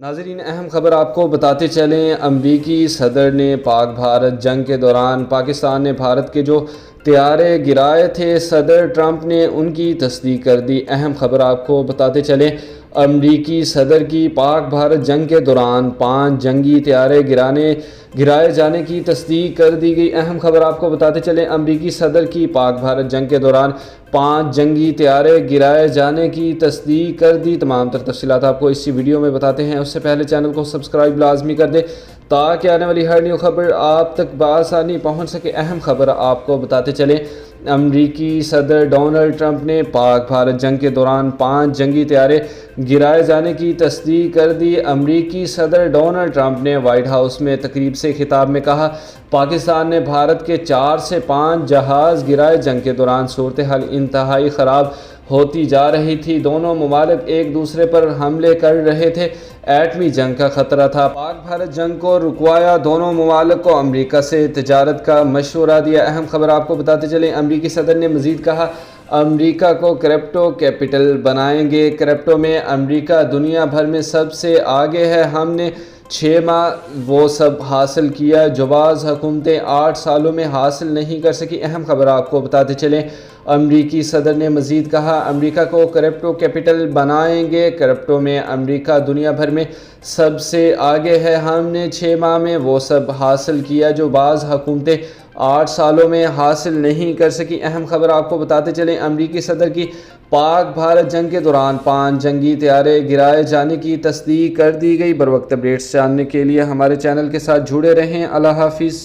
ناظرین، اہم خبر آپ کو بتاتے چلیں، امریکی صدر نے پاک بھارت جنگ کے دوران پاکستان نے بھارت کے جو طیارے گرائے تھے، صدر ٹرمپ نے ان کی تصدیق کر دی۔ اہم خبر آپ کو بتاتے چلیں، امریکی صدر کی پاک بھارت جنگ کے دوران 5 جنگی طیارے گرائے جانے کی تصدیق کر دی گئی۔ اہم خبر آپ کو بتاتے چلیں، امریکی صدر کی پاک بھارت جنگ کے دوران 5 جنگی طیارے گرائے جانے کی تصدیق کر دی۔ تمام تر تفصیلات آپ کو اسی ویڈیو میں بتاتے ہیں، اس سے پہلے چینل کو سبسکرائب لازمی کر دیں تاکہ آنے والی ہر نیو خبر آپ تک بآسانی پہنچ سکے۔ اہم خبر آپ کو بتاتے چلیں، امریکی صدر ڈونلڈ ٹرمپ نے پاک بھارت جنگ کے دوران 5 جنگی طیارے گرائے جانے کی تصدیق کر دی۔ امریکی صدر ڈونلڈ ٹرمپ نے وائٹ ہاؤس میں تقریب سے خطاب میں کہا، پاکستان نے بھارت کے 4 سے 5 جہاز گرائے۔ جنگ کے دوران صورتحال انتہائی خراب ہوتی جا رہی تھی، دونوں ممالک ایک دوسرے پر حملے کر رہے تھے، ایٹمی جنگ کا خطرہ تھا۔ پاک بھارت جنگ کو رکوایا، دونوں ممالک کو امریکہ سے تجارت کا مشورہ دیا۔ اہم خبر آپ کو بتاتے چلیں، امریکی صدر نے مزید کہا، امریکہ کو کرپٹو کیپٹل بنائیں گے۔ کرپٹو میں امریکہ دنیا بھر میں سب سے آگے ہے، ہم نے 6 ماہ وہ سب حاصل کیا جو بعض حکومتیں 8 سالوں میں حاصل نہیں کر سکی۔ اہم خبر آپ کو بتاتے چلیں، امریکی صدر نے مزید کہا، امریکہ کو کرپٹو کیپٹل بنائیں گے۔ کرپٹو میں امریکہ دنیا بھر میں سب سے آگے ہے، ہم نے 6 ماہ میں وہ سب حاصل کیا جو بعض حکومتیں 8 سالوں میں حاصل نہیں کر سکی۔ اہم خبر آپ کو بتاتے چلیں، امریکی صدر کی پاک بھارت جنگ کے دوران 5 جنگی طیارے گرائے جانے کی تصدیق کر دی گئی۔ بروقت اپڈیٹس جاننے کے لیے ہمارے چینل کے ساتھ جڑے رہیں۔ اللہ حافظ۔